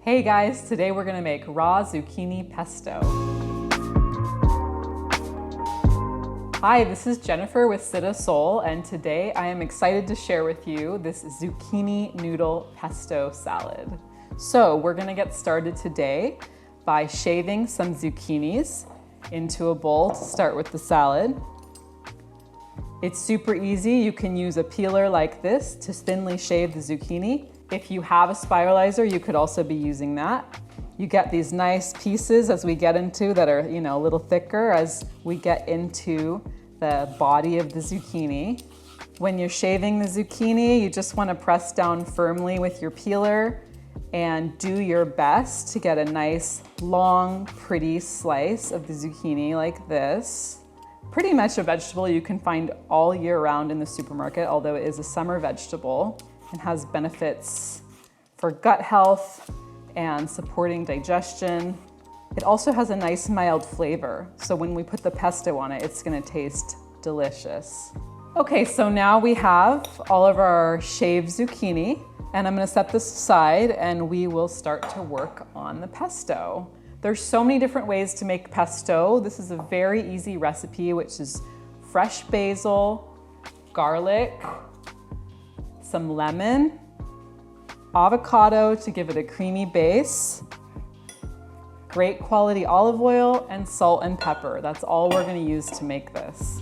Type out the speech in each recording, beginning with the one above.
Hey guys, today we're gonna make raw zucchini pesto. Hi, this is Jennifer with Siddha Soul, and today I am excited to share with you this zucchini noodle pesto salad. So we're gonna get started today by shaving some zucchinis into a bowl to start with the salad. It's super easy. You can use a peeler like this to thinly shave the zucchini. If you have a spiralizer, you could also be using that. You get these nice pieces as we get into that are, a little thicker as we get into the body of the zucchini. When you're shaving the zucchini, you just want to press down firmly with your peeler and do your best to get a nice, long, pretty slice of the zucchini like this. Pretty much a vegetable you can find all year round in the supermarket, although it is a summer vegetable and has benefits for gut health and supporting digestion. It also has a nice mild flavor, so when we put the pesto on it, it's gonna taste delicious. Okay, so now we have all of our shaved zucchini, and I'm gonna set this aside and we will start to work on the pesto. There's so many different ways to make pesto. This is a very easy recipe, which is fresh basil, garlic, some lemon, avocado to give it a creamy base, great quality olive oil, and salt and pepper. That's all we're gonna use to make this.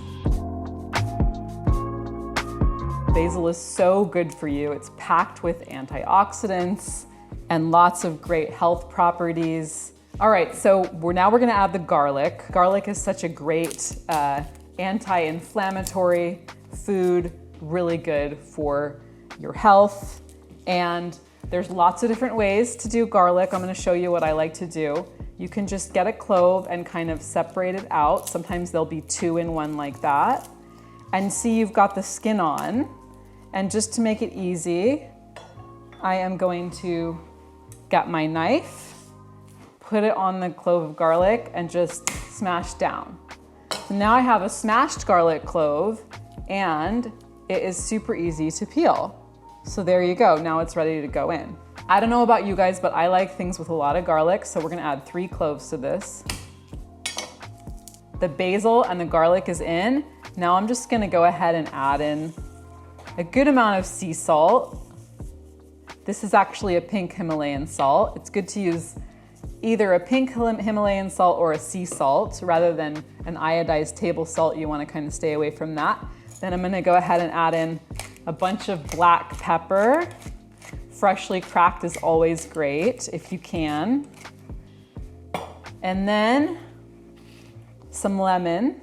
Basil is so good for you. It's packed with antioxidants and lots of great health properties. All right, so now we're gonna add the garlic. Garlic is such a great anti-inflammatory food, really good for your health. And there's lots of different ways to do garlic. I'm gonna show you what I like to do. You can just get a clove and kind of separate it out. Sometimes there'll be two in one like that. And see you've got the skin on. And just to make it easy, I am going to get my knife, put it on the clove of garlic and just smash down. So now I have a smashed garlic clove and it is super easy to peel. So there you go, now it's ready to go in. I don't know about you guys, but I like things with a lot of garlic, so we're gonna add 3 cloves to this. The basil and the garlic is in. Now I'm just gonna go ahead and add in a good amount of sea salt. This is actually a pink Himalayan salt. It's good to use either a pink Himalayan salt or a sea salt rather than an iodized table salt. You wanna kind of stay away from that. Then I'm gonna go ahead and add in a bunch of black pepper. Freshly cracked is always great if you can. And then some lemon.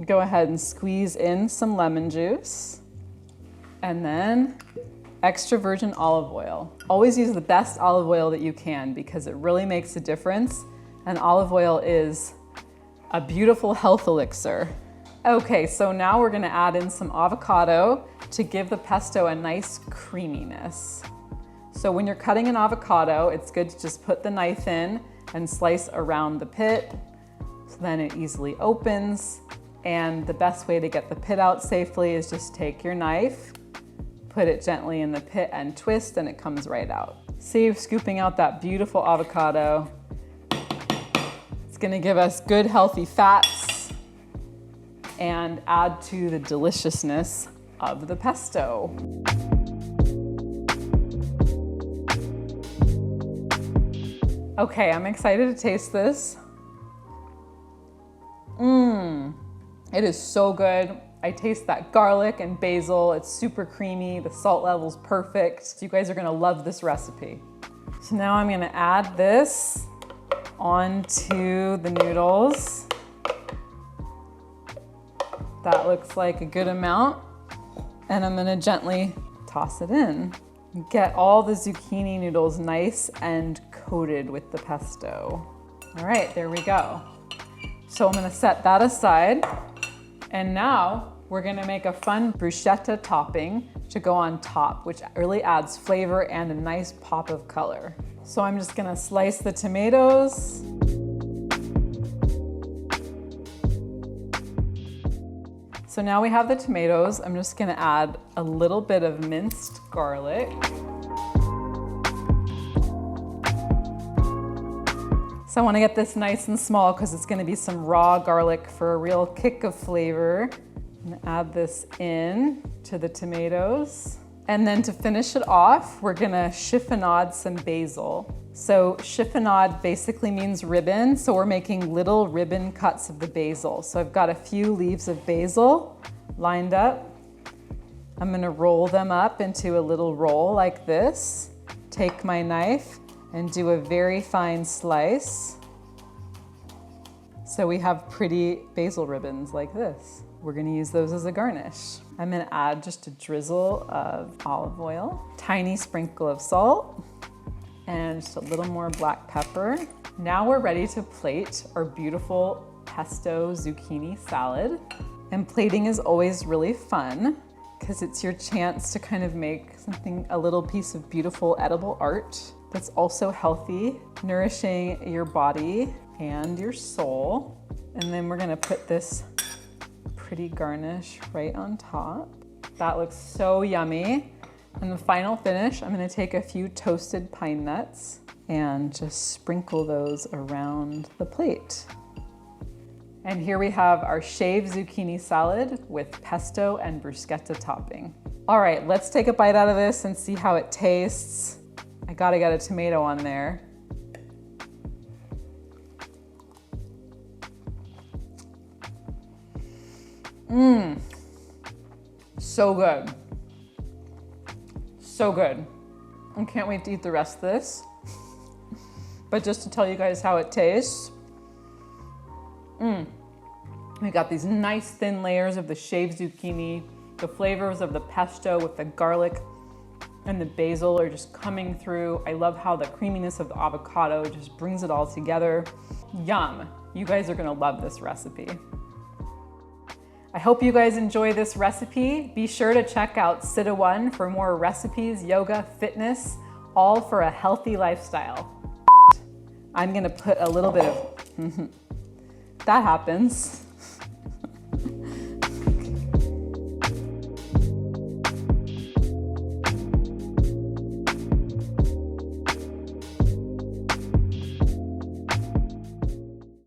Go ahead and squeeze in some lemon juice. And then extra virgin olive oil. Always use the best olive oil that you can because it really makes a difference. And olive oil is a beautiful health elixir. Okay, so now we're gonna add in some avocado to give the pesto a nice creaminess. So when you're cutting an avocado, it's good to just put the knife in and slice around the pit, so then it easily opens. And the best way to get the pit out safely is just take your knife, put it gently in the pit and twist, and it comes right out. See, scooping out that beautiful avocado. It's gonna give us good healthy fats and add to the deliciousness of the pesto. Okay, I'm excited to taste this. It is so good. I taste that garlic and basil. It's super creamy. The salt level's perfect. You guys are gonna love this recipe. So now I'm gonna add this onto the noodles. That looks like a good amount. And I'm gonna gently toss it in. Get all the zucchini noodles nice and coated with the pesto. All right, there we go. So I'm gonna set that aside. And now we're gonna make a fun bruschetta topping to go on top, which really adds flavor and a nice pop of color. So I'm just gonna slice the tomatoes. So now we have the tomatoes. I'm just gonna add a little bit of minced garlic. So I want to get this nice and small because it's going to be some raw garlic for a real kick of flavor. I'm going to add this in to the tomatoes. And then to finish it off, we're going to chiffonade some basil. So chiffonade basically means ribbon. So we're making little ribbon cuts of the basil. So I've got a few leaves of basil lined up. I'm going to roll them up into a little roll like this. Take my knife and do a very fine slice. So we have pretty basil ribbons like this. We're gonna use those as a garnish. I'm gonna add just a drizzle of olive oil, tiny sprinkle of salt, and just a little more black pepper. Now we're ready to plate our beautiful pesto zucchini salad. And plating is always really fun because it's your chance to kind of make a little piece of beautiful edible art that's also healthy, nourishing your body and your soul. And then we're gonna put this pretty garnish right on top. That looks so yummy. And the final finish, I'm gonna take a few toasted pine nuts and just sprinkle those around the plate. And here we have our shaved zucchini salad with pesto and bruschetta topping. All right, let's take a bite out of this and see how it tastes. I gotta get a tomato on there. So good. So good. I can't wait to eat the rest of this. But just to tell you guys how it tastes, we got these nice thin layers of the shaved zucchini. The flavors of the pesto with the garlic and the basil are just coming through. I love how the creaminess of the avocado just brings it all together. Yum. You guys are gonna love this recipe. I hope you guys enjoy this recipe. Be sure to check out Siddha One for more recipes, yoga, fitness, all for a healthy lifestyle. I'm gonna put a little bit of, that happens.